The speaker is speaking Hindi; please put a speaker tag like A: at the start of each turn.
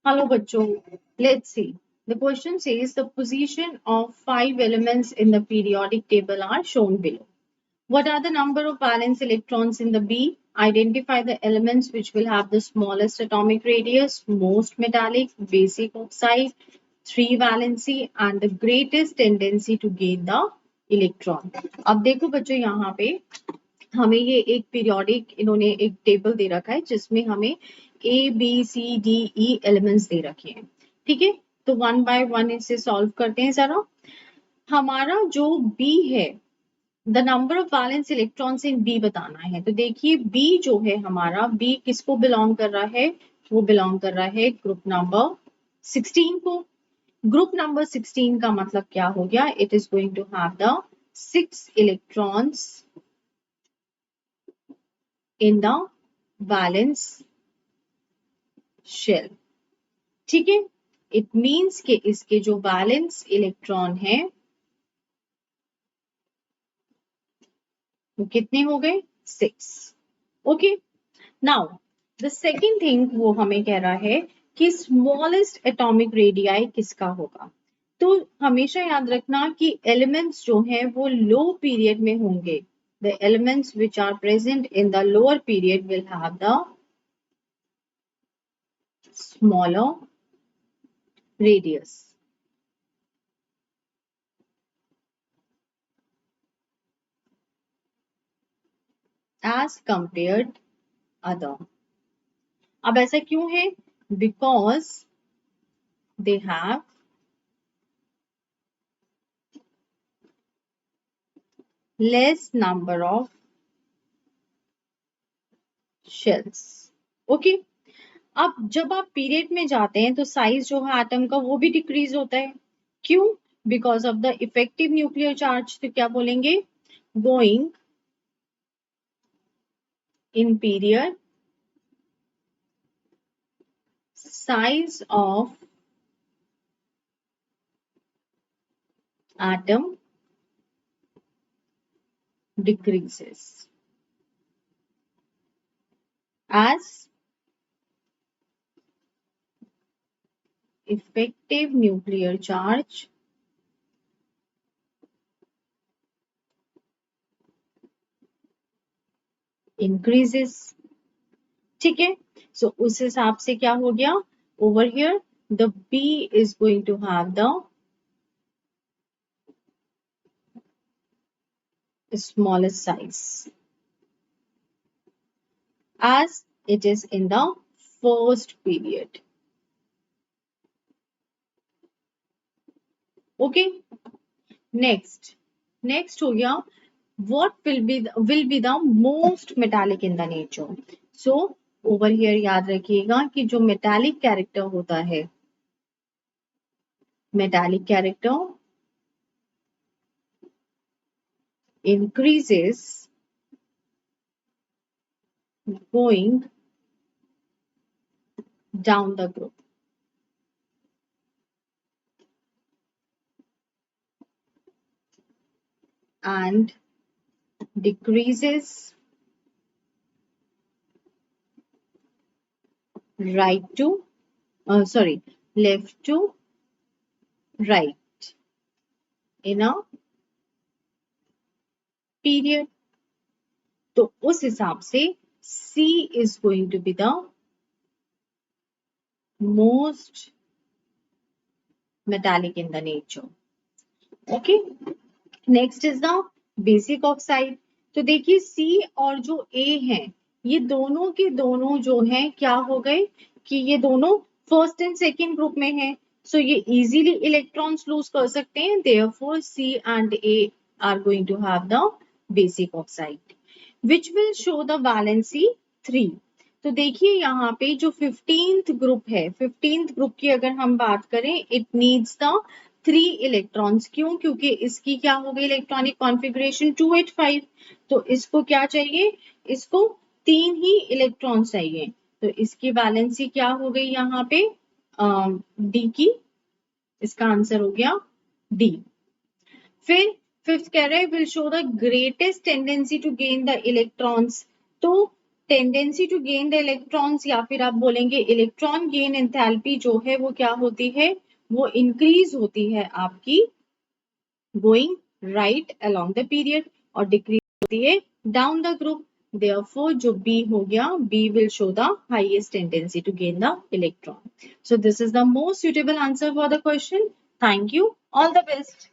A: Hello, bachcho. Let's see. The question says the position of 5 elements in the periodic table are shown below. What are the number of valence electrons in the B? Identify the elements which will have the smallest atomic radius, most metallic, basic oxide, 3 valency and the greatest tendency to gain the electron. अब देखो बच्चों यहाँ पे हमें ये एक पीरियोडिक इन्होंने एक टेबल दे रखा है जिसमें हमें ABCDE एलिमेंट्स दे रखे हैं। ठीक है, तो 1 by 1 इसे सॉल्व करते हैं जरा। हमारा जो B है, the number of valence electrons in B बताना है। तो देखिए B जो है हमारा, B किसको बिलोंग कर रहा है? वो बिलोंग कर रहा है ग्रुप नंबर 16 को। ग्रुप नंबर 16 का मतलब क्या हो गया? It is going to have the 6 electrons in the valence shell। ठीक है, इट मीन्स कि इसके जो वैलेंस इलेक्ट्रॉन है वो कितने हो गए? 6। Okay, now the second thing वो हमें कह रहा है कि स्मॉलेस्ट एटॉमिक रेडियाई किसका होगा। तो हमेशा याद रखना कि एलिमेंट्स जो हैं वो लो पीरियड में होंगे। The elements which are present in the lower period will have the smaller radius as compared other। अब ऐसा क्यों है? Because they have less number of shells। Okay, अब जब आप पीरियड में जाते हैं तो साइज जो है एटम का वो भी डिक्रीज होता है। क्यों? Because of the effective nuclear charge. तो क्या बोलेंगे? Going in period size of atom decreases as effective nuclear charge increases। ठीक है, सो उस हिसाब से क्या हो गया? Over here the B is going to have the smallest size as it is in the first period। Okay, next हो गया what will be the most metallic in the nature। so over here याद रखिएगा कि जो metallic character होता है, metallic character increases going down the group। and decreases left to right in a period। तो उस हिसाब से C is going to be the most metallic in the nature। okay, next is the basic oxide। तो देखिए C और जो A है ये दोनों के दोनों जो हैं क्या हो गए कि ये दोनों फर्स्ट एंड सेकेंड ग्रुप में हैं। सो ये इजीली इलेक्ट्रॉन्स लूज कर सकते हैं। therefore C and A are going to have the basic oxide which will show the valency 3। तो देखिए यहाँ पे जो 15th ग्रुप है, 15th ग्रुप की अगर हम बात करें, इट नीड्स द 3 इलेक्ट्रॉन्स। क्यों? क्योंकि इसकी क्या हो गई इलेक्ट्रॉनिक कॉन्फ़िगरेशन 285। तो इसको क्या चाहिए? इसको 3 ही इलेक्ट्रॉन्स चाहिए। तो इसकी वैलेंसी क्या हो गई यहाँ पे? डी की। इसका आंसर हो गया डी। फिर फिफ्थ कह रहे हैं will show the greatest tendency to gain the electrons. तो tendency to gain the electrons, या फिर आप बोलेंगे इलेक्ट्रॉन गेन एंथैल्पी जो है वो क्या होती है, वो इंक्रीज होती है आपकी going right along the period और डिक्रीज होती है डाउन द ग्रुप. Therefore, जो B हो गया, B will show the highest tendency to gain the electron. So this is the most suitable answer for the question. Thank you. All the best.